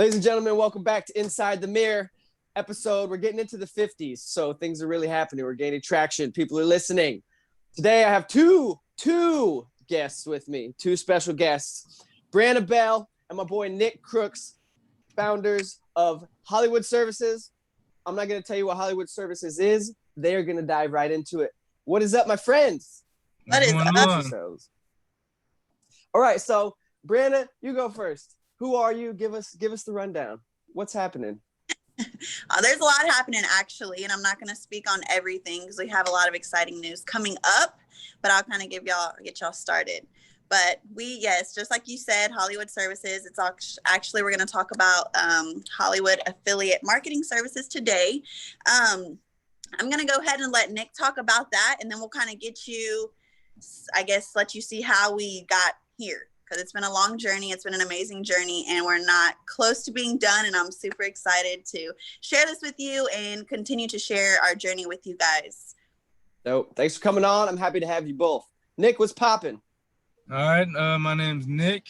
Ladies and gentlemen, welcome back to Inside the Mirror episode. We're getting into the 50s, so things are really happening. We're gaining traction. People are listening. Today, I have two guests with me, two special guests. Brianna Bell and my boy Nick Crooks, founders of Hollywood Services. I'm not going to tell you what Hollywood Services is. They're going to dive right into it. What is up, my friends? What is up? All right, so Brianna, you go first. Who are you? Give us the rundown. What's happening? There's a lot happening, actually, and I'm not going to speak on everything because we have a lot of exciting news coming up, but I'll kind of get y'all started. But yes, just like you said, Hollywood Services, it's actually, we're going to talk about Hollywood affiliate marketing services today. I'm going to go ahead and let Nick talk about that, and then we'll kind of get you, I guess, let you see how we got here. Because it's been a long journey. It's been an amazing journey, and we're not close to being done. And I'm super excited to share this with you and continue to share our journey with you guys. So thanks for coming on. I'm happy to have you both. Nick, what's popping? All right. My name's Nick,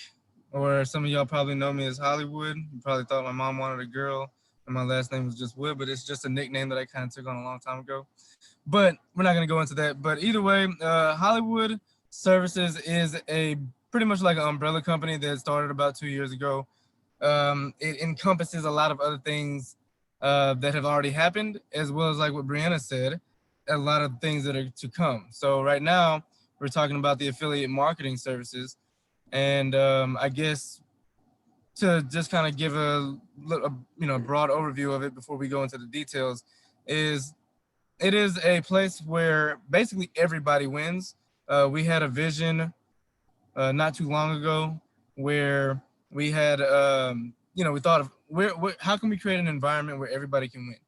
or some of y'all probably know me as Hollywood. You probably thought my mom wanted a girl, and my last name was just Wood, but it's just a nickname that I kind of took on a long time ago. But we're not going to go into that. But either way, Hollywood Services is pretty much like an umbrella company that started about 2 years ago. It encompasses a lot of other things that have already happened, as well as like what Brianna said, a lot of things that are to come. So right now, we're talking about the affiliate marketing services. And I guess to just kind of give a broad overview of it before we go into the details, it is a place where basically everybody wins. We had a vision not too long ago where we had, we thought of how can we create an environment where everybody can win,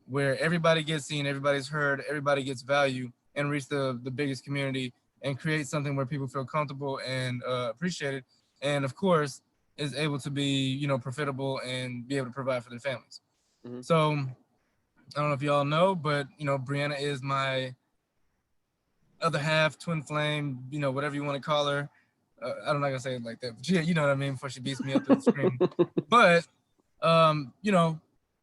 where everybody gets seen, everybody's heard, everybody gets value, and reach the biggest community and create something where people feel comfortable and appreciated, and of course is able to be, profitable and be able to provide for their families. Mm-hmm. So I don't know if y'all know, but, Brianna is my other half, twin flame, whatever you want to call her. I'm not gonna say it like that, but you know what I mean, before she beats me up to the screen. But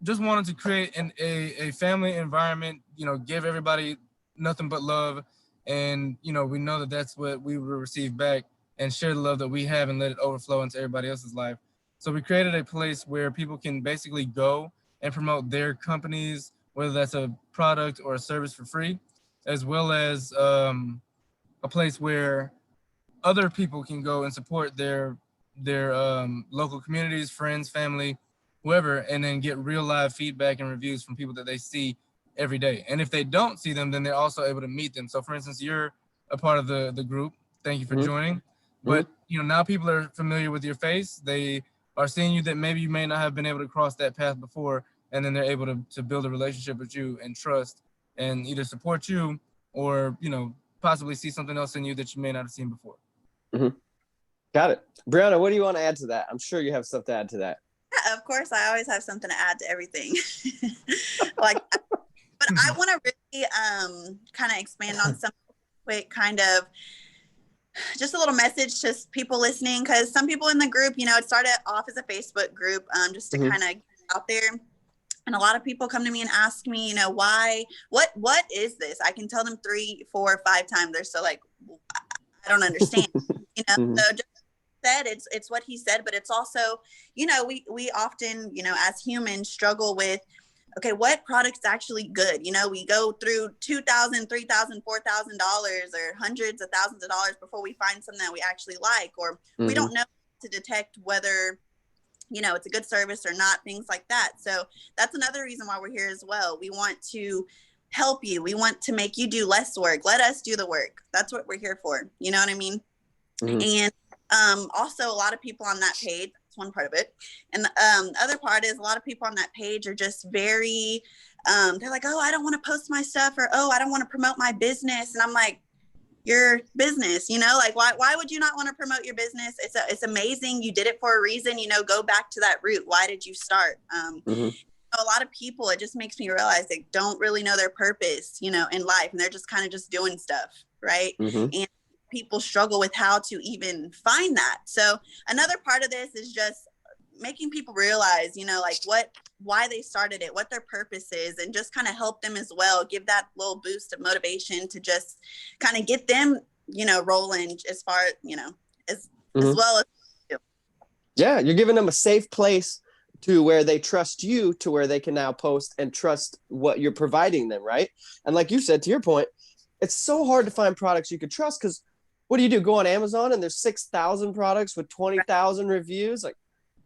just wanted to create a family environment, give everybody nothing but love, and we know that that's what we will receive back, and share the love that we have and let it overflow into everybody else's life. So we created a place where people can basically go and promote their companies, whether that's a product or a service, for free, as well as a place where other people can go and support their local communities, friends, family, whoever, and then get real live feedback and reviews from people that they see every day. And if they don't see them, then they're also able to meet them. So for instance, you're a part of the group. Thank you for mm-hmm. joining. But now people are familiar with your face. They are seeing you that maybe you may not have been able to cross that path before, and then they're able to build a relationship with you and trust, and either support you or possibly see something else in you that you may not have seen before. Mm-hmm. Got it. Brianna, what do you want to add to that? I'm sure you have stuff to add to that. Yeah, of course, I always have something to add to everything. But I want to really kind of expand on some quick kind of just a little message to people listening, because some people in the group, it started off as a Facebook group just to mm-hmm. kind of get out there. And a lot of people come to me and ask me, why, what is this? I can tell them 3, 4, 5 times. They're still like, I don't understand, mm-hmm. So just said, it's what he said, but it's also, we often, as humans struggle with, okay, what product's actually good? We go through $2,000, $3,000, $4,000 or hundreds of thousands of dollars before we find something that we actually like, or mm-hmm. we don't know to detect whether, it's a good service or not, things like that. So that's another reason why we're here as well. We want to help you. We want to make you do less work. Let us do the work. That's what we're here for. You know what I mean? Mm-hmm. And also a lot of people on that page, that's one part of it. And the other part is a lot of people on that page are just very, they're like, oh, I don't want to post my stuff, or, oh, I don't want to promote my business. And I'm like, your business, like, why would you not want to promote your business? It's amazing. You did it for a reason, go back to that root. Why did you start? Mm-hmm. A lot of people, it just makes me realize they don't really know their purpose, in life, and they're just kind of just doing stuff, right? Mm-hmm. And people struggle with how to even find that. So another part of this is just making people realize, you know, like why they started it, what their purpose is, and just kind of help them as well, give that little boost of motivation to just kind of get them, you know, rolling as far, you know, as well as you. Yeah, you're giving them a safe place to where they trust you, to where they can now post and trust what you're providing them, right? And like you said, to your point, it's so hard to find products you could trust, because what do? Go on Amazon and there's 6,000 products with 20,000 reviews. Like,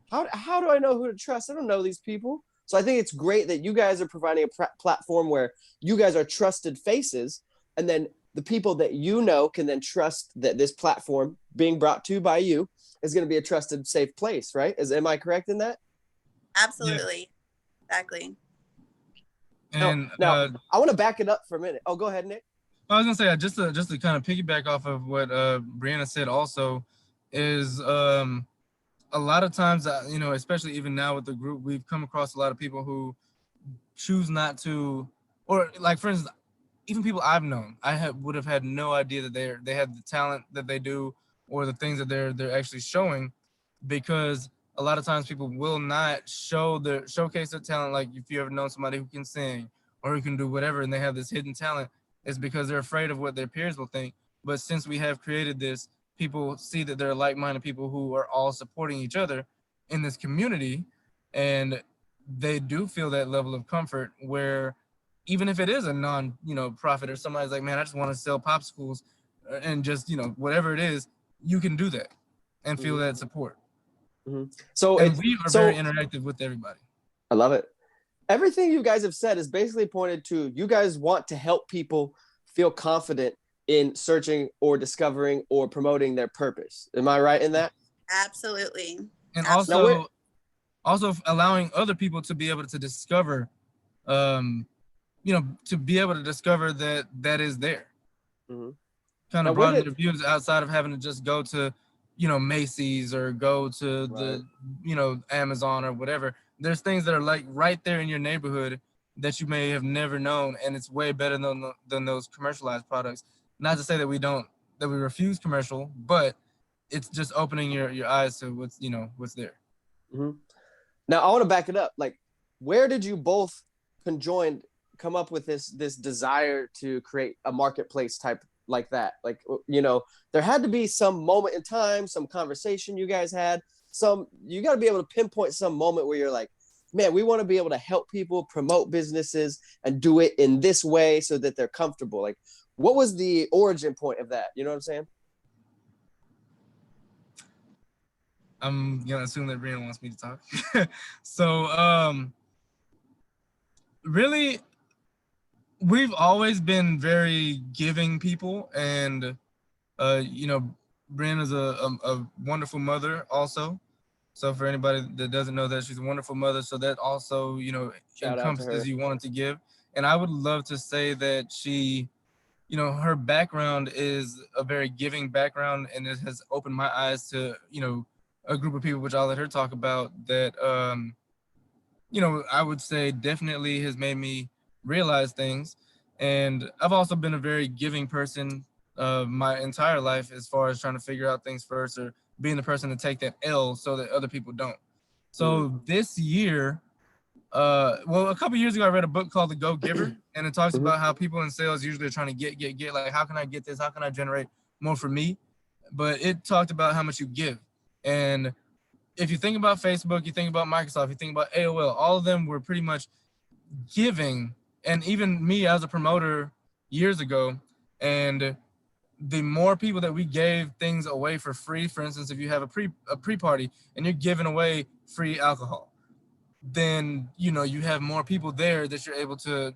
how do I know who to trust? I don't know these people. So I think it's great that you guys are providing a platform where you guys are trusted faces, and then the people that you know can then trust that this platform being brought to by you is going to be a trusted, safe place, right? Am I correct in that? Absolutely. Yeah. Exactly. And now I want to back it up for a minute. Oh, go ahead, Nick. I was gonna say, just to kind of piggyback off of what Brianna said also, is a lot of times, you know, especially even now with the group, we've come across a lot of people who choose not to, or like, for instance, even people I've known, would have had no idea that they had the talent that they do, or the things that they're actually showing, because a lot of times people will not showcase their talent. Like, if you ever know somebody who can sing or who can do whatever, and they have this hidden talent, it's because they're afraid of what their peers will think. But since we have created this, people see that there are like-minded people who are all supporting each other in this community, and they do feel that level of comfort where, even if it is a non-profit, or somebody's like, man, I just want to sell popsicles, and just, whatever it is, you can do that and feel that support. So we are very interactive with everybody. I love it. Everything you guys have said is basically pointed to you guys want to help people feel confident in searching or discovering or promoting their purpose. Am I right in that? Absolutely. And also allowing other people to be able to discover, to be able to discover that is there. Kind of broaden their views outside of having to just go to, Macy's or go to the, Amazon or whatever. There's things that are like right there in your neighborhood that you may have never known, and it's way better than those commercialized products. Not to say that we refuse commercial, but it's just opening your eyes to what's there. Now I want to back it up. Like, where did you both come up with this desire to create a marketplace type like that? Like, there had to be some moment in time, some conversation you guys had. You got to be able to pinpoint some moment where you're like, man, we want to be able to help people promote businesses and do it in this way so that they're comfortable. Like, what was the origin point of that? You know what I'm saying? I'm going to assume that Brianna wants me to talk. So, really, we've always been very giving people, and, Brianna's a wonderful mother also. So for anybody that doesn't know that, she's a wonderful mother. So that also, encompasses you wanted to give. And I would love to say that she, her background is a very giving background, and it has opened my eyes to, a group of people, which I'll let her talk about, that, I would say definitely has made me realize things. And I've also been a very giving person my entire life, as far as trying to figure out things first, or being the person to take that L so that other people don't. So this year, a couple years ago, I read a book called The Go Giver, and it talks about how people in sales usually are trying to get, like, how can I get this? How can I generate more for me? But it talked about how much you give. And if you think about Facebook, you think about Microsoft, you think about AOL, all of them were pretty much giving. And even me as a promoter years ago, and the more people that we gave things away for free, for instance, if you have a pre-party and you're giving away free alcohol, then, you have more people there that you're able to,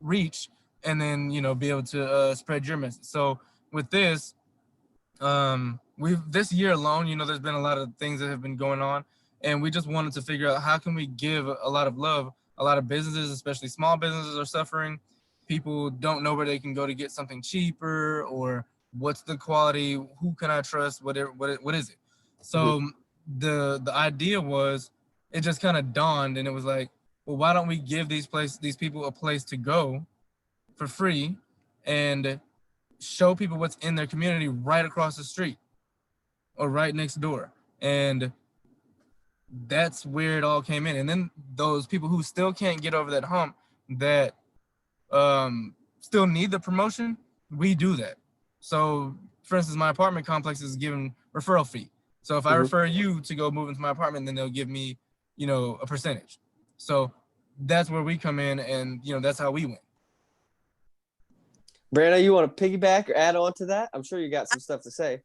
reach, and then, be able to spread your message. So with this, this year alone, there's been a lot of things that have been going on, and we just wanted to figure out how can we give a lot of love. A lot of businesses, especially small businesses, are suffering. People don't know where they can go to get something cheaper, or what's the quality, who can I trust, what is it? So the idea was, it just kind of dawned, and it was like, well, why don't we give these people a place to go for free, and show people what's in their community right across the street or right next door. And that's where it all came in. And then those people who still can't get over that hump, that still need the promotion, we do that. So for instance, my apartment complex is giving referral fee. So if I refer you to go move into my apartment, then they'll give me, a percentage. So that's where we come in, and that's how we win. Brianna, you want to piggyback or add on to that? I'm sure you got some stuff to say.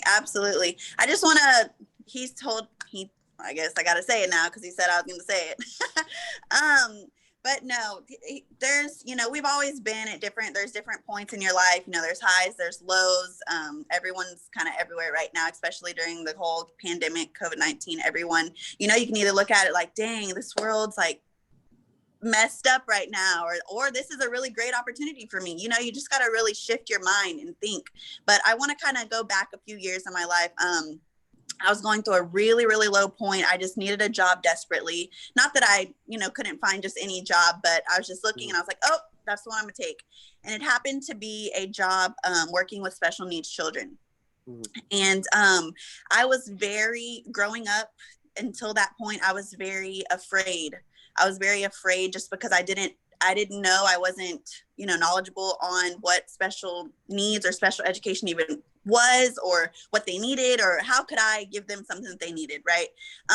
Absolutely. I just want to, I guess I got to say it now because he said I was going to say it. But no, there's, we've always been at there's different points in your life. There's highs, there's lows. Everyone's kind of everywhere right now, especially during the whole pandemic, COVID-19, everyone, you can either look at it like, dang, this world's like messed up right now, or this is a really great opportunity for me. You just got to really shift your mind and think. But I want to kind of go back a few years in my life. I was going through a really, really low point. I just needed a job desperately. Not that I, couldn't find just any job, but I was just looking and I was like, oh, that's the one I'm gonna take. And it happened to be a job working with special needs children. And I was growing up until that point, I was very afraid. Just because I didn't know, I wasn't, knowledgeable on what special needs or special education even was, or what they needed, or how could I give them something that they needed, right?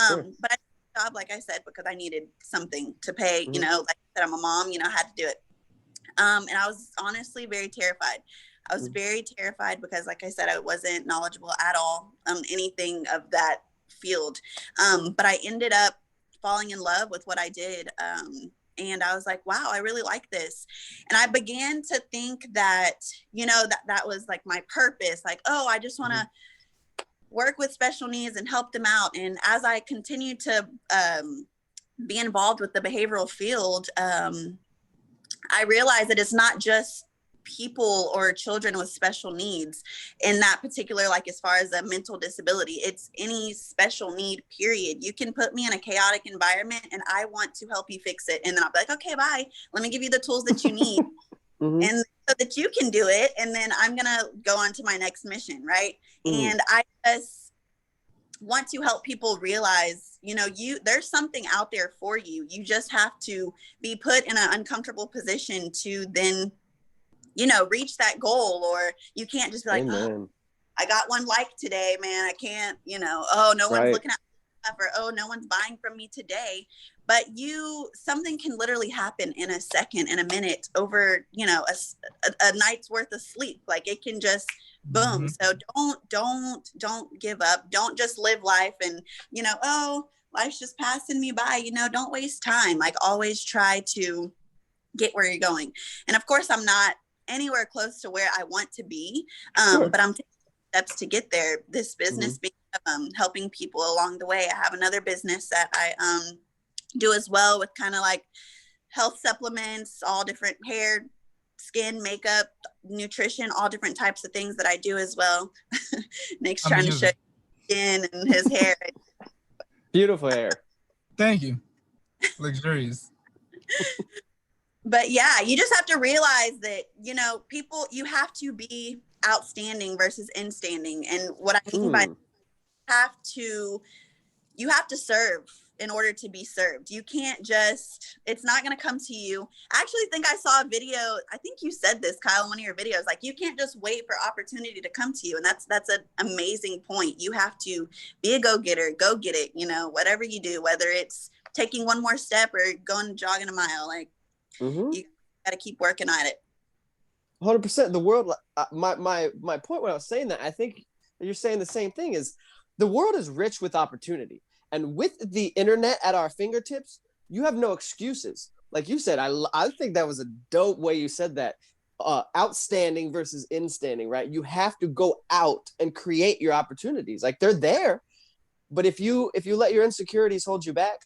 Sure. But I took a job, like I said, because I needed something to pay, like I said, I'm a mom, I had to do it. And I was honestly very terrified. I was very terrified because, like I said, I wasn't knowledgeable at all, anything of that field. But I ended up falling in love with what I did. And I was like, wow, I really like this. And I began to think that, that was like my purpose. Like, oh, I just want to work with special needs and help them out. And as I continued to be involved with the behavioral field, I realized that it's not just people or children with special needs in that particular, like as far as a mental disability, it's any special need, period. You can put me in a chaotic environment and I want to help you fix it. And then I'll be like, okay, bye. Let me give you the tools that you need. And so that you can do it. And then I'm going to go on to my next mission. Right. And I just want to help people realize, there's something out there for you. You just have to be put in an uncomfortable position to then reach that goal. Or you can't just be like, oh, I got one like today, man. I can't, oh, no one's looking at my stuff, or, oh, no one's buying from me today. But something can literally happen in a second, in a minute, over, a night's worth of sleep. Like it can just boom. So don't give up. Don't just live life and, oh, life's just passing me by. Don't waste time. Like always try to get where you're going. And of course, I'm not anywhere close to where I want to be, but I'm taking steps to get there. This business being helping people along the way. I have another business that I do as well, with kind of like health supplements, all different hair, skin, makeup, nutrition, all different types of things that I do as well. Nick's trying to show skin and his hair. Beautiful hair. Thank you. Luxurious. But yeah, you just have to realize that, people, you have to be outstanding versus instanding. And what I mean by you have to serve in order to be served. You can't it's not going to come to you. I actually think I saw a video. I think you said this, Kyle, in one of your videos, like you can't just wait for opportunity to come to you. And that's an amazing point. You have to be a go-getter, go get it, whatever you do, whether it's taking one more step or going jogging a mile, like, you got to keep working at it. 100%. The world, my point when I was saying that, I think you're saying the same thing, is the world is rich with opportunity. And with the internet at our fingertips, you have no excuses. Like you said, I think that was a dope way you said that. Outstanding versus instanding, right? You have to go out and create your opportunities. Like they're there. But if you let your insecurities hold you back,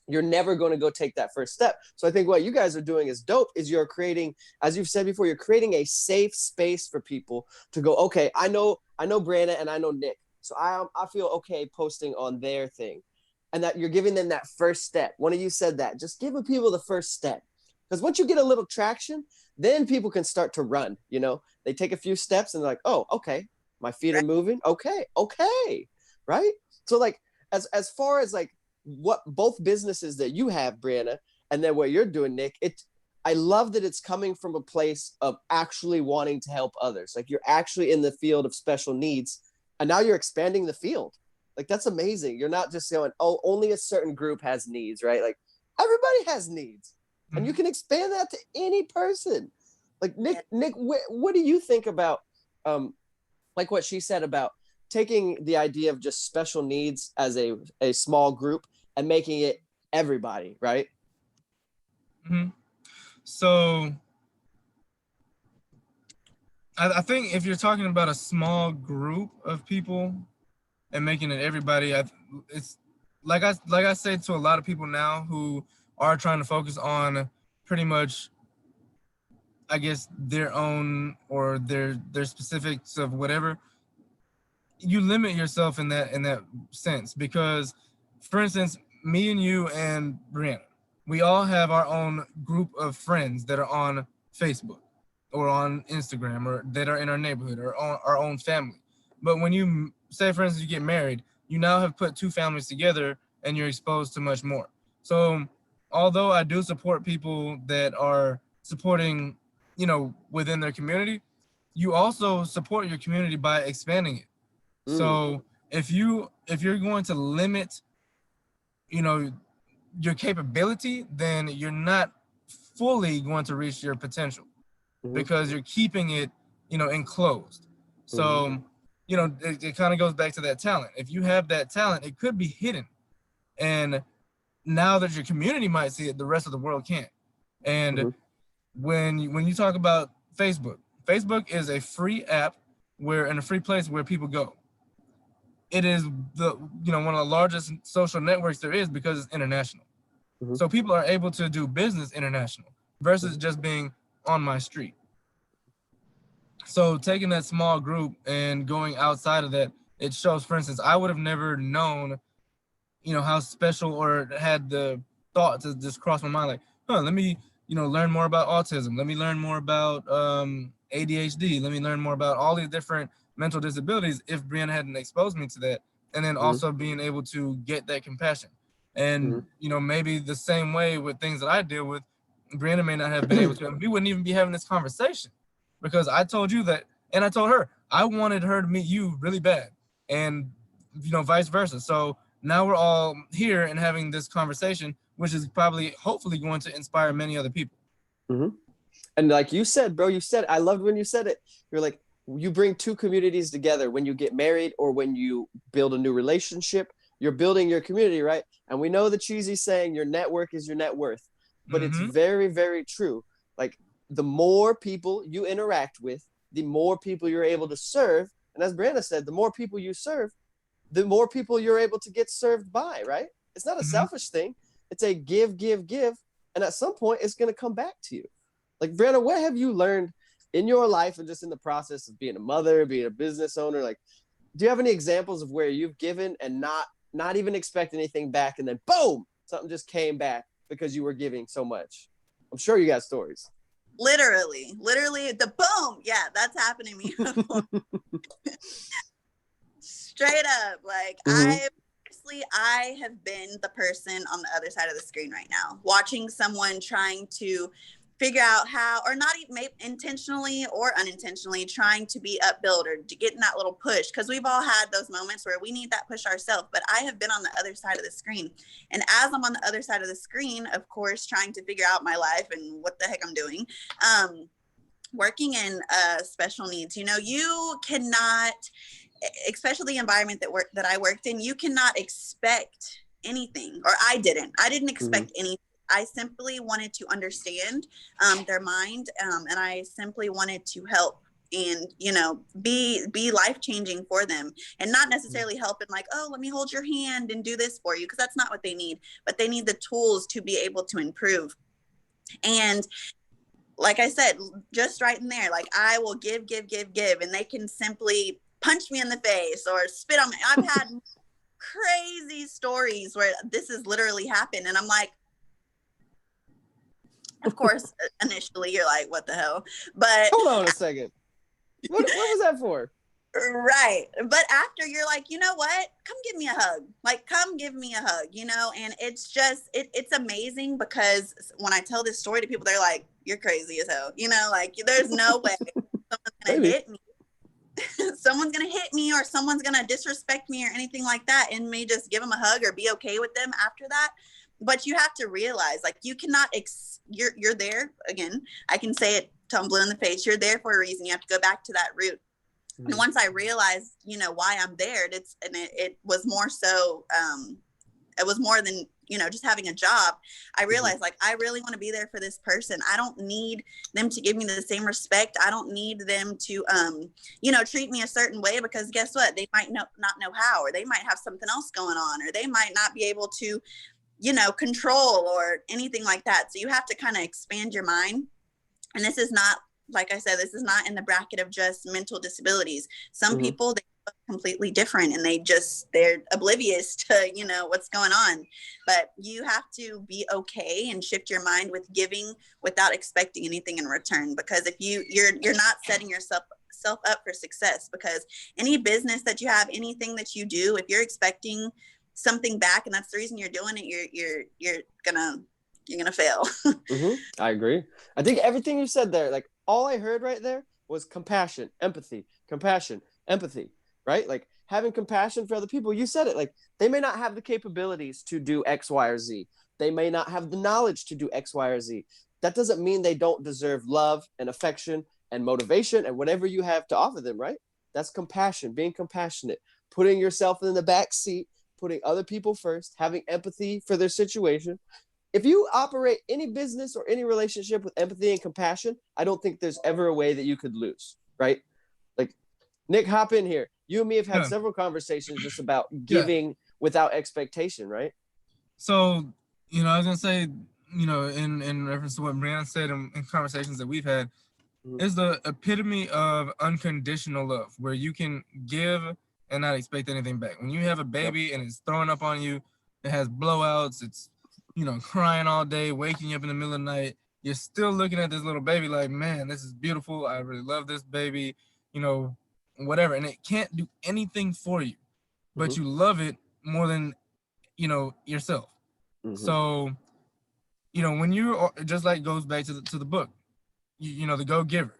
you're never going to go take that first step. So I think what you guys are doing is dope, is you're creating, as you've said before, you're creating a safe space for people to go, okay, I know Brianna and I know Nick. So I feel okay posting on their thing, and that you're giving them that first step. One of you said that, just giving people the first step. Because once you get a little traction, then people can start to run, they take a few steps and they're like, oh, okay, my feet are moving. Okay. Right. So like, as far as like what both businesses that you have, Brianna, and then what you're doing, Nick, I love that it's coming from a place of actually wanting to help others. Like you're actually in the field of special needs, and now you're expanding the field. Like that's amazing. You're not just going, oh, only a certain group has needs, right? Like everybody has needs, and you can expand that to any person. Like Nick, what do you think about, like what she said about taking the idea of just special needs as a small group and making it everybody, right? Mm-hmm. So I think if you're talking about a small group of people and making it everybody, it's like I say to a lot of people now who are trying to focus on pretty much, I guess, their own or their specifics of whatever. You limit yourself in that sense because, for instance, me and you and Brianna, we all have our own group of friends that are on Facebook or on Instagram or that are in our neighborhood or on our own family. But when you say, for instance, you get married, you now have put two families together and you're exposed to much more. So although I do support people that are supporting, within their community, you also support your community by expanding it. So if you're going to limit, your capability, then you're not fully going to reach your potential because you're keeping it, enclosed. So, it kind of goes back to that talent. If you have that talent, it could be hidden. And now that your community might see it, the rest of the world can't. And when you talk about Facebook is a free app and a free place where people go. It is one of the largest social networks there is because it's international. So people are able to do business international versus just being on my street. So taking that small group and going outside of that, it shows, for instance, I would have never known, how special or had the thought to just cross my mind, like, let me, learn more about autism. Let me learn more about ADHD. Let me learn more about all these different mental disabilities if Brianna hadn't exposed me to that. And then also being able to get that compassion. And, maybe the same way with things that I deal with, Brianna may not have been able to, and we wouldn't even be having this conversation because I told you that, and I told her, I wanted her to meet you really bad and, vice versa. So now we're all here and having this conversation, which is probably, hopefully going to inspire many other people. And like you said, bro, I loved when you said it. You're like, you bring two communities together when you get married or when you build a new relationship, you're building your community, right? And we know the cheesy saying, your network is your net worth, but it's very, very true. Like the more people you interact with, the more people you're able to serve. And as Brianna said, the more people you serve, the more people you're able to get served by, right? It's not a selfish thing. It's a give. And at some point it's going to come back to you. Like Brianna, what have you learned in your life and just in the process of being a mother, being a business owner? Like, do you have any examples of where you've given and not even expect anything back, and then boom, something just came back because you were giving so much? I'm sure you got stories. Literally the boom. Yeah, that's happening to me. Straight up. Like I have been the person on the other side of the screen right now, watching someone trying to figure out how, or not even maybe intentionally or unintentionally, trying to be upbuilt or to get in that little push, because we've all had those moments where we need that push ourselves. But I have been on the other side of the screen, and as I'm on the other side of the screen, of course, trying to figure out my life and what the heck I'm doing, working in special needs, you cannot, especially the environment that I worked in, you cannot expect anything, or I didn't expect anything. I simply wanted to understand their mind, and I simply wanted to help and, be life-changing for them, and not necessarily help in like, oh, let me hold your hand and do this for you, because that's not what they need, but they need the tools to be able to improve. And like I said, just right in there, like I will give, and they can simply punch me in the face or spit on me. I've had crazy stories where this has literally happened, and I'm like, of course, initially you're like, what the hell? But hold on a second. What was that for? Right. But after, you're like, you know what? Come give me a hug. Like, come give me a hug, you know? And it's just, it's amazing because when I tell this story to people, they're like, you're crazy as hell. You know, like, there's no way someone's going to hit me. Someone's going to hit me or someone's going to disrespect me or anything like that, and me just give them a hug or be okay with them after that. But you have to realize, like, you cannot, you're there. Again, I can say it till I'm blue in the face. You're there for a reason. You have to go back to that root. And once I realized, you know, why I'm there, it was more so, it was more than, you know, just having a job. I realized, like, I really want to be there for this person. I don't need them to give me the same respect. I don't need them to, you know, treat me a certain way, because guess what? They might not know how, or they might have something else going on, or they might not be able to, you know, control or anything like that. So you have to kind of expand your mind. And this is not, like I said, this is not in the bracket of just mental disabilities. Some people, they look completely different and they're oblivious to, you know, what's going on. But you have to be okay and shift your mind with giving without expecting anything in return. Because if you're not setting yourself up for success, because any business that you have, anything that you do, if you're expecting something back and that's the reason you're doing it, you're gonna fail. I agree. I think everything you said there, like, all I heard right there was compassion, empathy, right? Like, having compassion for other people. You said it, like, they may not have the capabilities to do X, Y, or Z. They may not have the knowledge to do X, Y, or Z. That doesn't mean they don't deserve love and affection and motivation and whatever you have to offer them, right? That's compassion, being compassionate, putting yourself in the back seat, putting other people first, having empathy for their situation. If you operate any business or any relationship with empathy and compassion, I don't think there's ever a way that you could lose, right? Like, Nick, hop in here. You and me have had several conversations just about giving without expectation, right? So, you know, I was going to say, you know, in reference to what Brianna said in conversations that we've had, is the epitome of unconditional love, where you can give and not expect anything back. When you have a baby and it's throwing up on you, it has blowouts, it's, you know, crying all day, waking up in the middle of the night, you're still looking at this little baby like, man, this is beautiful. I really love this baby, you know, whatever. And it can't do anything for you, but you love it more than, you know, yourself. So, you know, when you're just like goes back to the book, you know, the go-giver.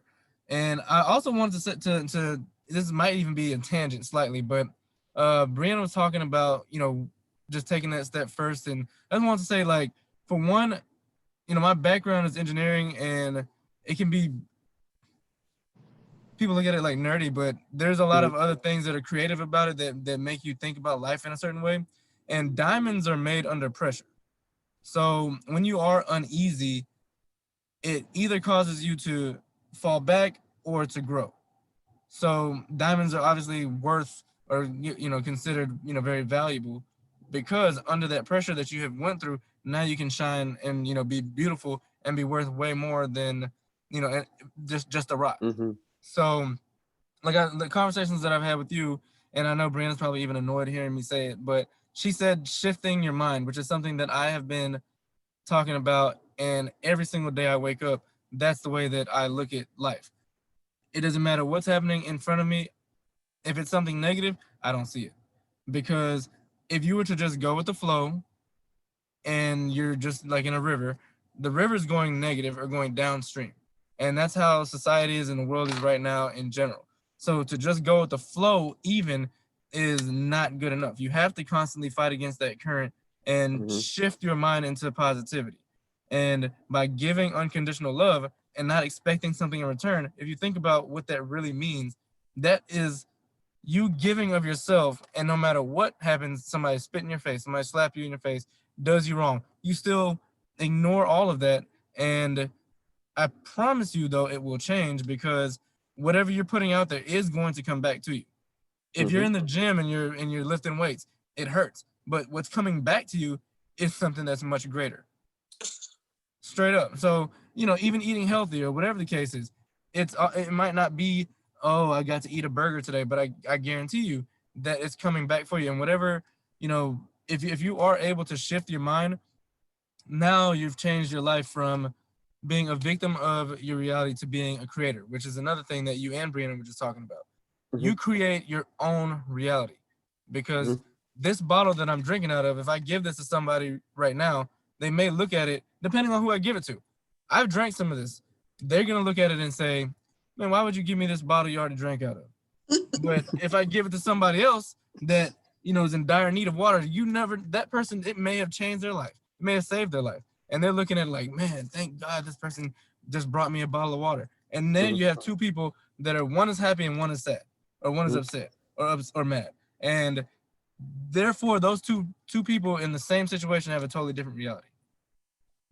And I also wanted to set to this might even be a tangent slightly, but Brianna was talking about, you know, just taking that step first. And I just want to say, like, for one, you know, my background is engineering, and it can be, people look at it like nerdy, but there's a lot of other things that are creative about it that make you think about life in a certain way. And diamonds are made under pressure. So when you are uneasy, it either causes you to fall back or to grow. So diamonds are obviously worth, or, you know, considered, you know, very valuable, because under that pressure that you have went through, now you can shine and, you know, be beautiful and be worth way more than, you know, just a rock. So, like, the conversations that I've had with you, and I know Brianna's probably even annoyed hearing me say it, but she said shifting your mind, which is something that I have been talking about, and every single day I wake up, that's the way that I look at life. It doesn't matter what's happening in front of me. If it's something negative, I don't see it. Because if you were to just go with the flow and you're just like in a river, the river's going negative or going downstream. And that's how society is and the world is right now in general. So to just go with the flow even is not good enough. You have to constantly fight against that current and shift your mind into positivity. And by giving unconditional love and not expecting something in return, if you think about what that really means, that is you giving of yourself, and no matter what happens, somebody spit in your face, somebody slap you in your face, does you wrong, you still ignore all of that. And I promise you, though, it will change, because whatever you're putting out there is going to come back to you. If you're in the gym and you're lifting weights, it hurts, but what's coming back to you is something that's much greater. Straight up. So, you know, even eating healthy or whatever the case is, it might not be, oh, I got to eat a burger today, but I guarantee you that it's coming back for you. And whatever, you know, if you are able to shift your mind, now you've changed your life from being a victim of your reality to being a creator, which is another thing that you and Brianna were just talking about. you create your own reality. Because this bottle that I'm drinking out of, if I give this to somebody right now, they may look at it, depending on who I give it to. I've drank some of this. They're going to look at it and say, man, why would you give me this bottle you already drank out of? But if I give it to somebody else that, is in dire need of water, that person, it may have changed their life. It may have saved their life. And they're looking at it like, man, thank God this person just brought me a bottle of water. And then you have two people that are, one is happy and one is sad, or one is upset or mad. And therefore, those two people in the same situation have a totally different reality.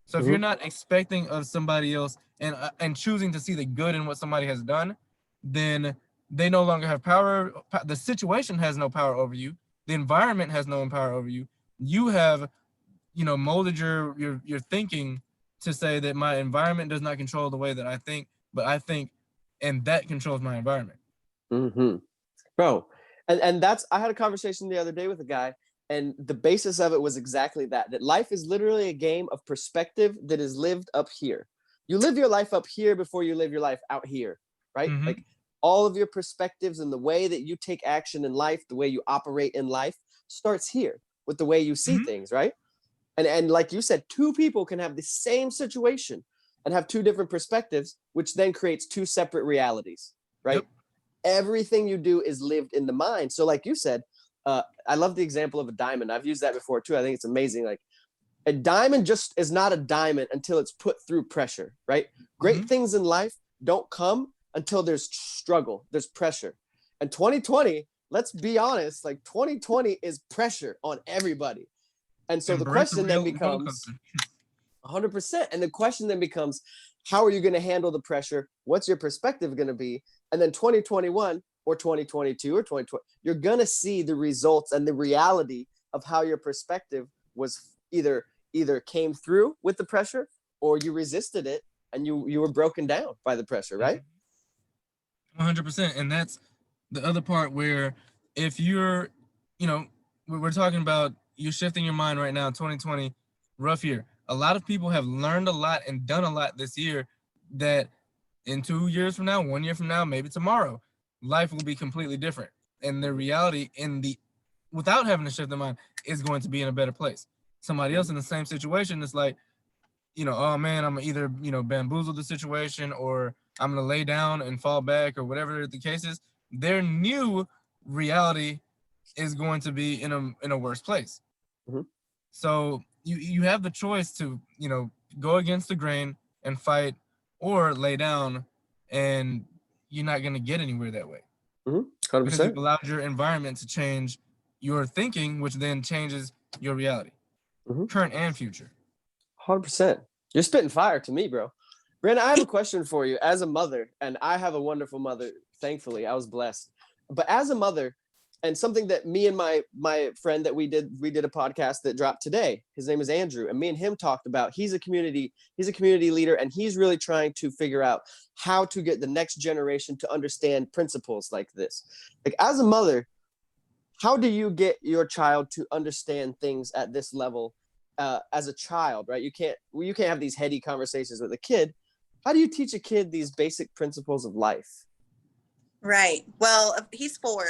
So if you're not expecting of somebody else and choosing to see the good in what somebody has done, then they no longer have power. The situation has no power over you. The environment has no power over you. You have, molded your thinking to say that my environment does not control the way that I think, but I think, and that controls my environment. Bro, and that's, I had a conversation the other day with a guy, and the basis of it was exactly that life is literally a game of perspective that is lived up here. You live your life up here before you live your life out here, right? Like all of your perspectives and the way that you take action in life, the way you operate in life starts here with the way you see things, right? And like you said, two people can have the same situation and have two different perspectives, which then creates two separate realities, right? Everything you do is lived in the mind. So like you said, I love the example of a diamond. I've used that before too. I think it's amazing. Like a diamond just is not a diamond until it's put through pressure, right? Great things in life don't come until there's struggle, there's pressure. And 2020, let's be honest, like 2020 is pressure on everybody. And so the question then becomes 100%. And the question then becomes, how are you going to handle the pressure? What's your perspective going to be? And then 2021 or 2022 or 2020, you're going to see the results and the reality of how your perspective was either came through with the pressure or you resisted it and you were broken down by the pressure, right? 100%. And that's the other part where if you're, we're talking about you shifting your mind right now, 2020, rough year. A lot of people have learned a lot and done a lot this year that in 2 years from now, 1 year from now, maybe tomorrow, life will be completely different. And the reality without having to shift their mind is going to be in a better place. Somebody else in the same situation is like, oh man, I'm either, bamboozle the situation or I'm going to lay down and fall back or whatever the case is. Their new reality is going to be in a worse place. So you have the choice to, go against the grain and fight or lay down, and you're not going to get anywhere that way. 100%. Because you've allowed your environment to change your thinking, which then changes your reality, current and future. 100%. You're spitting fire to me, bro. Brianna, I have a question for you. As a mother, and I have a wonderful mother, thankfully, I was blessed. But as a mother, and something that me and my friend that we did a podcast that dropped today, his name is Andrew, and me and him talked about, he's a community leader, and he's really trying to figure out how to get the next generation to understand principles like this. Like as a mother, how do you get your child to understand things at this level as a child, right? You can't have these heady conversations with a kid. How do you teach a kid these basic principles of life? Right. Well, he's 4.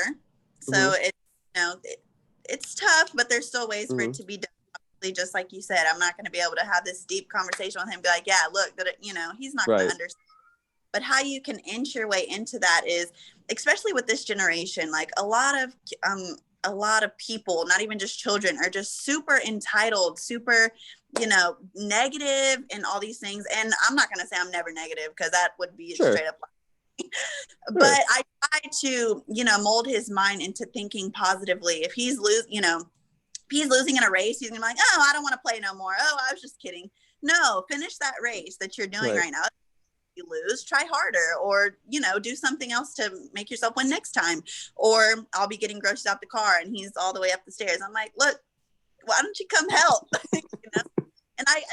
So it's tough, but there's still ways for it to be done. Obviously, just like you said, I'm not going to be able to have this deep conversation with him. Be like, yeah, look, that he's not going to understand. But how you can inch your way into that is, especially with this generation, like a lot of people, not even just children, are just super entitled, super, negative and all these things. And I'm not going to say I'm never negative because that would be straight up. But I try to, mold his mind into thinking positively. If he's losing in a race, he's gonna be like, oh, I don't want to play no more. Oh, I was just kidding. No, finish that race that you're doing right now. If you lose, try harder, or do something else to make yourself win next time. Or I'll be getting groceries out the car and he's all the way up the stairs. I'm like, look, why don't you come help? And I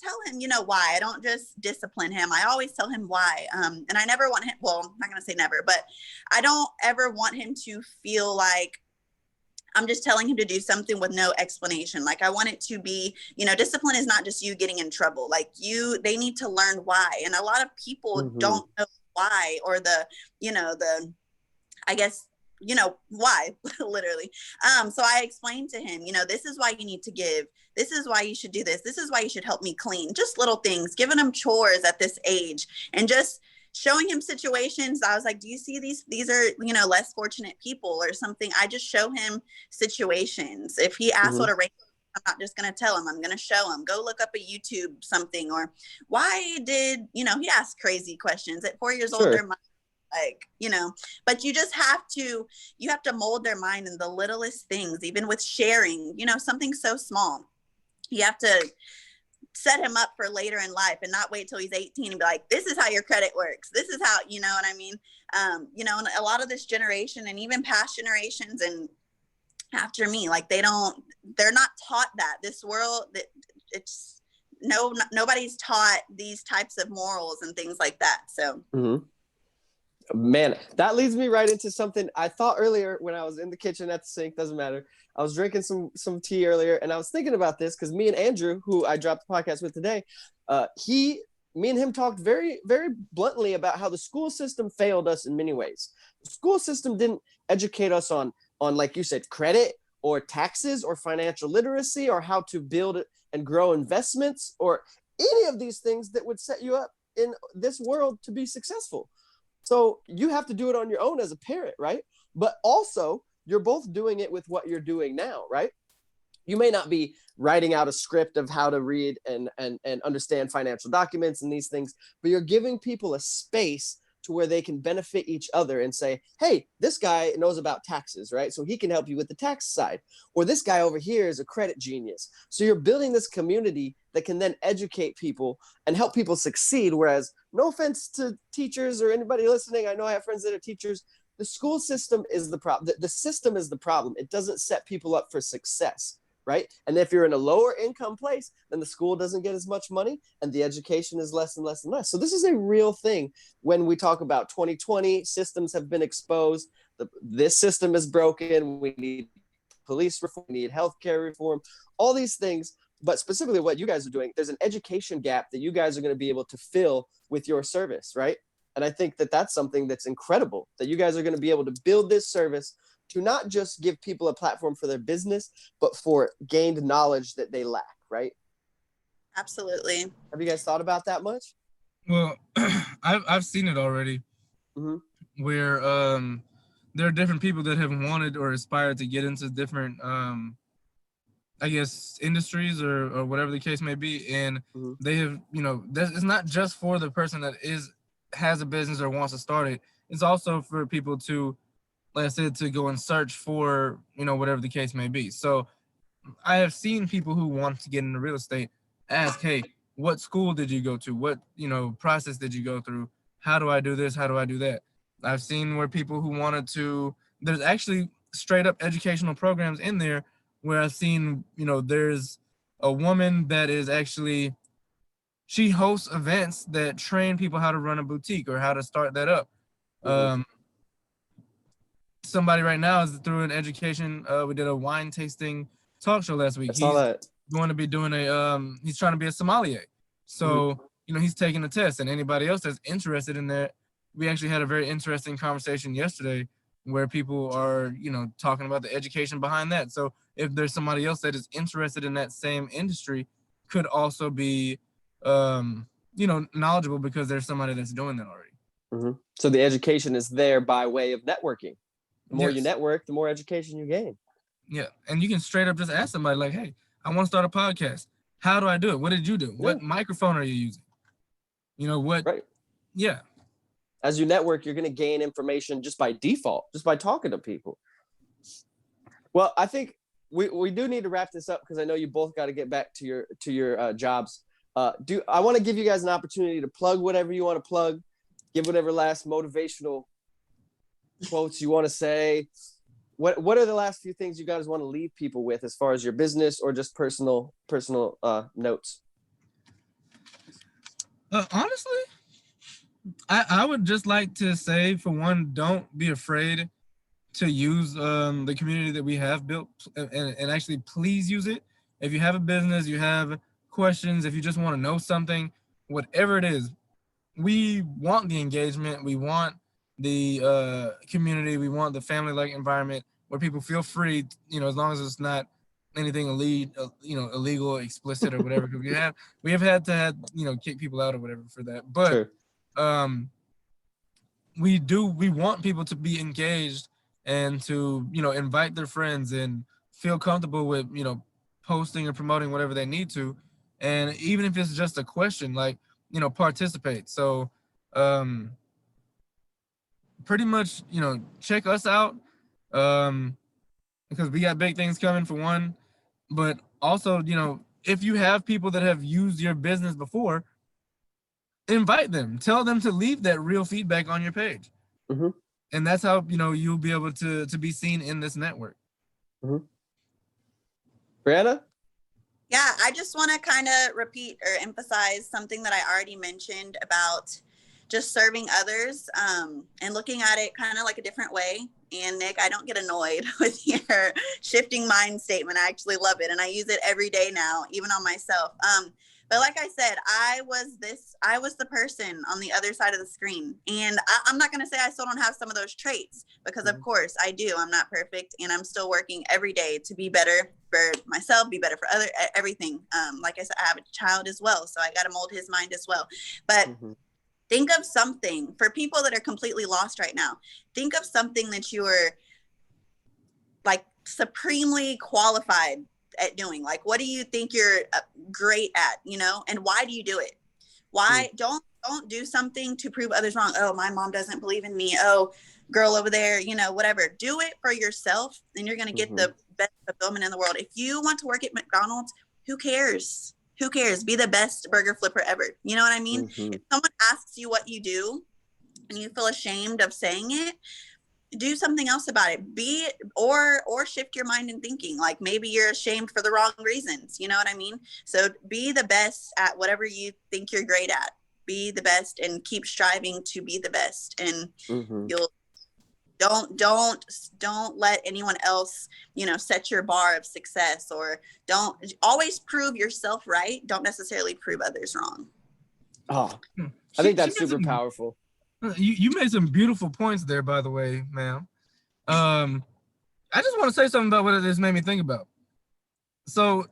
tell him, why. I don't just discipline him. I always tell him why. And I never want him, well, I'm not going to say never, but I don't ever want him to feel like I'm just telling him to do something with no explanation. Like I want it to be, discipline is not just you getting in trouble. Like they need to learn why. And a lot of people don't know why, or the I guess, why, literally. So I explained to him, this is why you need to give. This is why you should do this. This is why you should help me clean. Just little things, giving him chores at this age and just showing him situations. I was like, do you see these are, less fortunate people or something? I just show him situations. If he asks what a race, I'm not just going to tell him, I'm going to show him, go look up a YouTube something, or why did, he asked crazy questions at 4 years old. They're but you just have to mold their mind in the littlest things, even with sharing, something so small. You have to set him up for later in life and not wait till he's 18 and be like, this is how your credit works. This is how, you know what I mean? And a lot of this generation and even past generations and after me, like they're not taught that. This world, it's nobody's taught these types of morals and things like that. So Man, that leads me right into something I thought earlier when I was in the kitchen at the sink. Doesn't matter. I was drinking some tea earlier, and I was thinking about this because me and Andrew, who I dropped the podcast with today, me and him talked very, very bluntly about how the school system failed us in many ways. The school system didn't educate us on like you said, credit or taxes or financial literacy or how to build and grow investments or any of these things that would set you up in this world to be successful. So you have to do it on your own as a parent, right? But also, you're both doing it with what you're doing now, right? You may not be writing out a script of how to read and understand financial documents and these things, but you're giving people a space to where they can benefit each other and say, hey, this guy knows about taxes, right? So he can help you with the tax side. Or this guy over here is a credit genius. So you're building this community that can then educate people and help people succeed. Whereas, no offense to teachers or anybody listening, I know I have friends that are teachers. The school system is the problem. The system is the problem. It doesn't set people up for success, right? And if you're in a lower income place, then the school doesn't get as much money and the education is less and less and less. So this is a real thing when we talk about 2020, systems have been exposed. This system is broken. We need police reform, we need healthcare reform, all these things. But specifically what you guys are doing, there's an education gap that you guys are going to be able to fill with your service, right? And I think that that's something that's incredible, that you guys are going to be able to build this service to not just give people a platform for their business, but for gained knowledge that they lack, right? Absolutely. Have you guys thought about that much? Well, I've seen it already, where there are different people that have wanted or aspired to get into different, I guess, industries or whatever the case may be, and they have, it's not just for the person that has a business or wants to start it. It's also for people to, like I said, to go and search for, whatever the case may be. So I have seen people who want to get into real estate ask, hey, what school did you go to? What, process did you go through? How do I do this? How do I do that? I've seen where people who wanted to, there's actually straight up educational programs in there where I've seen, there's a woman that is actually, she hosts events that train people how to run a boutique or how to start that up. Somebody right now is through an education. We did a wine tasting talk show last week. I saw that. Going to be doing he's trying to be a sommelier. So, he's taking a test, and anybody else that's interested in that, we actually had a very interesting conversation yesterday where people are, talking about the education behind that. So if there's somebody else that is interested in that same industry, could also be, knowledgeable because there's somebody that's doing that already. So the education is there by way of networking. The more Yes. you network, the more education you gain. Yeah. And you can straight up just ask somebody like, hey, I want to start a podcast. How do I do it? What did you do? What microphone are you using? What? Right. Yeah. As you network, you're going to gain information just by default, just by talking to people. Well, I think we do need to wrap this up because I know you both got to get back to your jobs. I want to give you guys an opportunity to plug whatever you want to plug, give whatever last motivational quotes you want to say. What are the last few things you guys want to leave people with as far as your business or just personal notes? Honestly, I would just like to say, for one, don't be afraid to use the community that we have built and actually please use it. If you have a business, you have questions, if you just want to know something, whatever it is, we want the engagement. We want the community. We want the family-like environment where people feel free, as long as it's not anything illegal, explicit, or whatever. Because we have had to kick people out or whatever for that. But True. we want people to be engaged and to invite their friends and feel comfortable with posting or promoting whatever they need to, and even if it's just a question, like participate. So pretty much check us out, because we got big things coming, for one, but also if you have people that have used your business before, invite them, tell them to leave that real feedback on your page. Mm-hmm. And that's how you'll be able to be seen in this network. Mm-hmm. Brianna? Yeah, I just want to kind of repeat or emphasize something that I already mentioned about just serving others, and looking at it kind of like a different way. And Nick, I don't get annoyed with your shifting mind statement. I actually love it, and I use it every day now, even on myself. But like I said, I was the person on the other side of the screen. And I'm not going to say I still don't have some of those traits, because of course I do. I'm not perfect, and I'm still working every day to be better for myself, be better for everything. Like I said, I have a child as well, so I got to mold his mind as well. But think of something for people that are completely lost right now. Think of something that you are like supremely qualified at doing. Like, what do you think you're great at, and why do you do it? Why don't do something to prove others wrong? Oh, my mom doesn't believe in me. Oh, girl over there, whatever. Do it for yourself, and you're going to get the best fulfillment in the world. If you want to work at McDonald's, who cares? Who cares? Be the best burger flipper ever. You know what I mean? If someone asks you what you do and you feel ashamed of saying it, do something else about it. Or shift your mind in thinking. Like, maybe you're ashamed for the wrong reasons. You know what I mean? So be the best at whatever you think you're great at. Be the best and keep striving to be the best. And you'll don't let anyone else set your bar of success, or don't always prove yourself right. Don't necessarily prove others wrong. I think that's super powerful. You made some beautiful points there, by the way, ma'am. I just want to say something about what this made me think about. So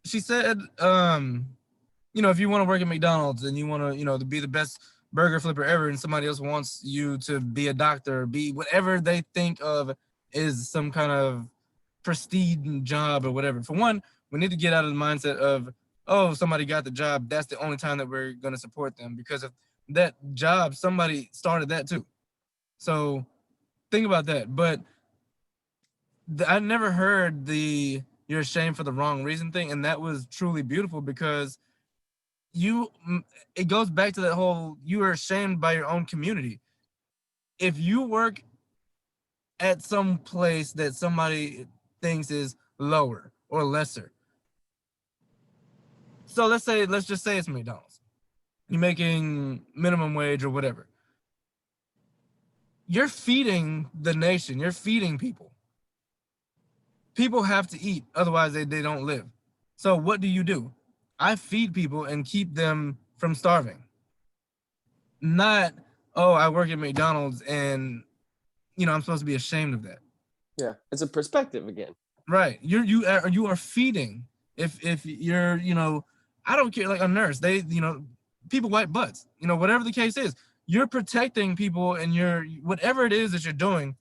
she said, if you want to work at McDonald's and you want to, to be the best burger flipper ever, and somebody else wants you to be a doctor, be whatever they think of is some kind of prestige job or whatever. For one, we need to get out of the mindset of, oh, somebody got the job, that's the only time that we're going to support them, because of that job, somebody started that too. So think about that. But I never heard the you're ashamed for the wrong reason thing, and that was truly beautiful, because it goes back to that whole, you are ashamed by your own community. If you work at some place that somebody thinks is lower or lesser, so let's just say it's McDonald's, you're making minimum wage or whatever, you're feeding the nation, you're feeding people. People have to eat, otherwise they don't live. So what do? I feed people and keep them from starving. Not, oh, I work at McDonald's and I'm supposed to be ashamed of that. Yeah, it's a perspective again. Right. You are feeding. If you're, I don't care, like a nurse, they, people wipe butts, whatever the case is, you're protecting people, and you're, whatever it is that you're doing.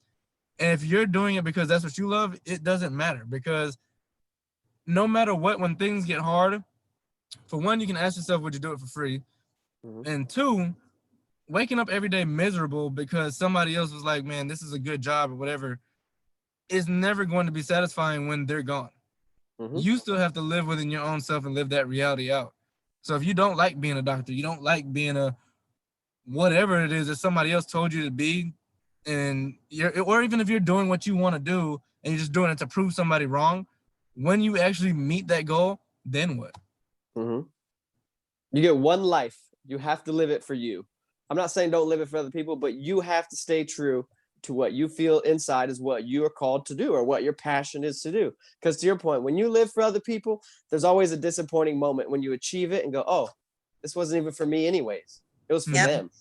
And if you're doing it because that's what you love, it doesn't matter, because no matter what, when things get hard, for one, you can ask yourself, would you do it for free? And two, waking up every day miserable because somebody else was like, man, this is a good job or whatever, is never going to be satisfying when they're gone. You still have to live within your own self and live that reality out. So if you don't like being a doctor, you don't like being a whatever it is that somebody else told you to be, and or even if you're doing what you want to do and you're just doing it to prove somebody wrong, when you actually meet that goal, then what? You get one life. You have to live it for you. I'm not saying don't live it for other people, but you have to stay true to what you feel inside is what you are called to do, or what your passion is to do. Because to your point, when you live for other people, there's always a disappointing moment when you achieve it and go, oh, this wasn't even for me anyways. It was for them.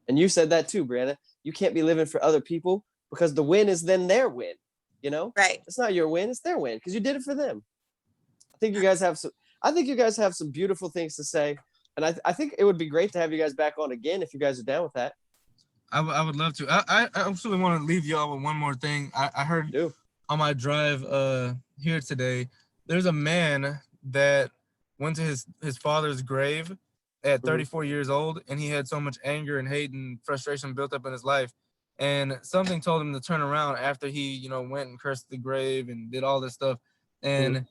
And you said that too, Brianna. you can't be living for other people, because the win is then their win. You know, Right. It's not your win, it's their win, because you did it for them. I think you guys have some beautiful things to say, and I think it would be great to have you guys back on again if you guys are down with that. I would love to. I absolutely want to leave y'all with one more thing. I heard on my drive here today, there's a man that went to his father's grave at 34 years old, and he had so much anger and hate and frustration built up in his life, and something told him to turn around after he went and cursed the grave and did all this stuff, and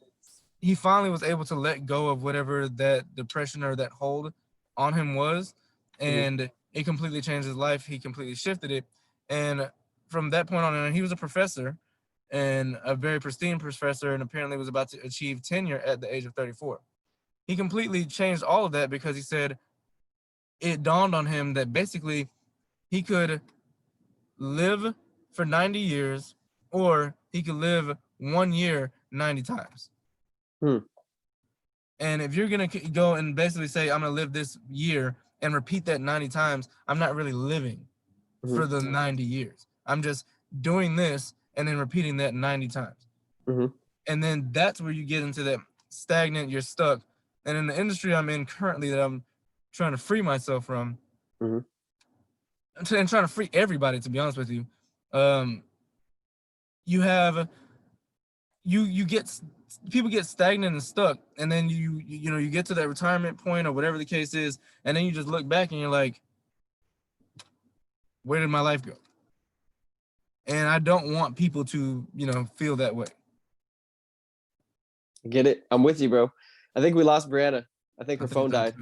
he finally was able to let go of whatever that depression or that hold on him was, and it completely changed his life. He completely shifted it, and from that point on, and he was a professor, and a very pristine professor, and apparently was about to achieve tenure at the age of 34. He completely changed all of that because he said it dawned on him that basically he could live for 90 years, or he could live 1 year 90 times. And if you're going to go and basically say, I'm going to live this year and repeat that 90 times, I'm not really living for the 90 years. I'm just doing this and then repeating that 90 times. And then that's where you get into that stagnant, you're stuck. And in the industry I'm in currently that I'm trying to free myself from, and trying to free everybody, to be honest with you, people get stagnant and stuck, and then you get to that retirement point or whatever the case is, and then you just look back and you're like, where did my life go? And I don't want people to feel that way. I get it. I'm with you, bro. I think we lost Brianna. I think her phone died.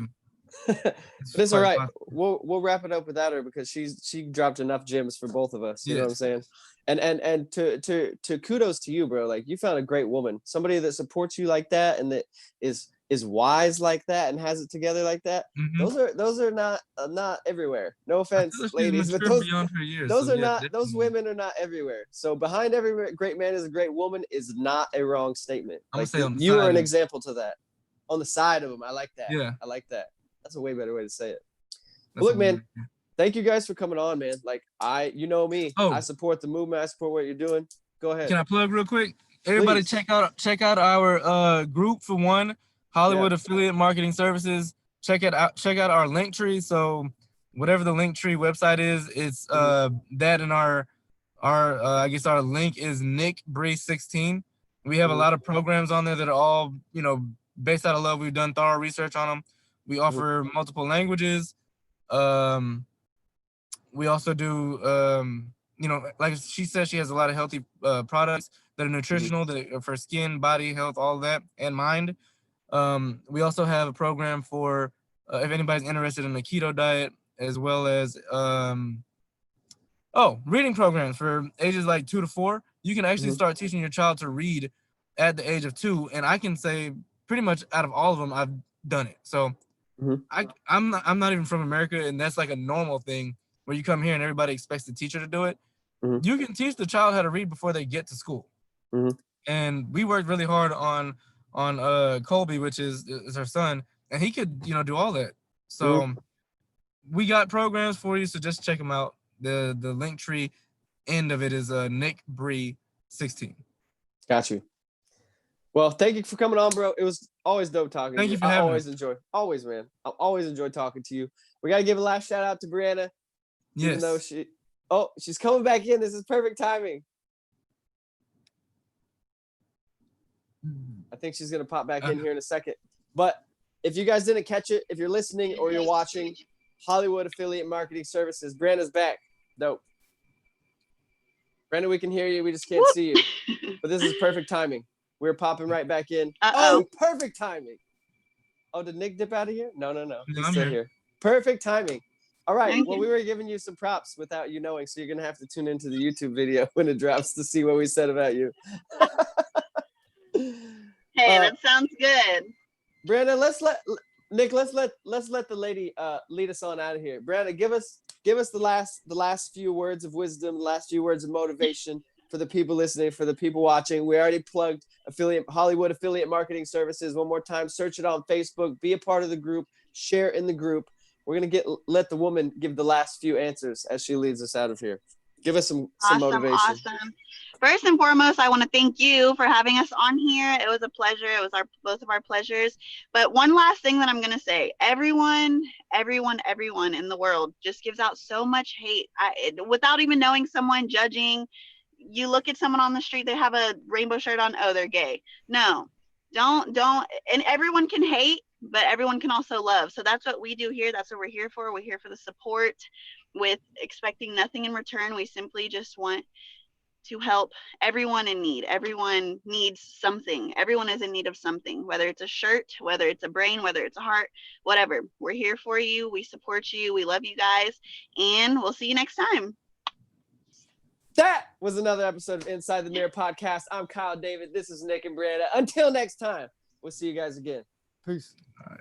But it's all right. We'll wrap it up without her, because she dropped enough gems for both of us. You know what I'm saying? And to kudos to you, bro. Like, you found a great woman, somebody that supports you like that, and that is wise like that, and has it together like that. Those are not everywhere. No offense, ladies, but those women are not everywhere. So behind every great man is a great woman is not a wrong statement. Like, you are an example to that. On the side of them, I like that. Yeah, I like that. That's a way better way to say it. Look, man, thank you guys for coming on, man. Like, me. I support the movement. I support what you're doing. Go ahead. Can I plug real quick? Everybody, check out our group for one, Hollywood Affiliate Marketing Services. Check out our Linktree. So whatever the Linktree website is, it's that, and our I guess our link is Nick Bree 16. We have a lot of programs on there that are all based out of love. We've done thorough research on them. We offer multiple languages. We also do, like she said, she has a lot of healthy products that are nutritional, that are for skin, body health, all that, and mind. We also have a program for if anybody's interested in a keto diet, as well as reading programs for ages like 2 to 4. You can actually start teaching your child to read at the age of 2, and I can say pretty much out of all of them, I've done it. So I'm not even from America, and that's like a normal thing where you come here and everybody expects the teacher to do it. You can teach the child how to read before they get to school. And we worked really hard on Colby, which is her son, and he could do all that. So we got programs for you, so just check them out. The Linktree end of it is Nick Bree 16. Got you. Well, thank you for coming on, bro. It was always dope talking to you. For having me. Always, man. I always enjoy talking to you. We got to give a last shout out to Brianna. Yes. Even though she's coming back in. This is perfect timing. I think she's going to pop back in here in a second. But if you guys didn't catch it, if you're listening or you're watching, Hollywood Affiliate Marketing Services, Brianna's back. Dope. Brandon, we can hear you. We just can't see you. But this is perfect timing. We're popping right back in. Oh, perfect timing. Oh, did Nick dip out of here? No. He's still here. Perfect timing. All right. We were giving you some props without you knowing, so you're going to have to tune into the YouTube video when it drops to see what we said about you. Hey, that sounds good. Brandon, let's let the lady lead us on out of here. Brandon, give us the last few words of wisdom, the last few words of motivation for the people listening, for the people watching. We already plugged Hollywood Affiliate Marketing Services one more time. Search it on Facebook, be a part of the group, share in the group. we're gonna let the woman give the last few answers as she leads us out of here. Give us some motivation. Awesome. First and foremost, I want to thank you for having us on here. It was a pleasure. It was both of our pleasures. But one last thing that I'm going to say, everyone in the world just gives out so much hate without even knowing someone, judging. You look at someone on the street, they have a rainbow shirt on, oh, they're gay. No, don't. And everyone can hate, but everyone can also love. So that's what we do here. That's what we're here for. We're here for the support with expecting nothing in return. We simply just want to help everyone in need. Everyone needs something. Everyone is in need of something, whether it's a shirt, whether it's a brain, whether it's a heart, whatever. We're here for you. We support you. We love you guys. And we'll see you next time. That was another episode of Inside the Mirror Podcast. I'm Kyle David. This is Nick and Brianna. Until next time, we'll see you guys again. Peace. All right.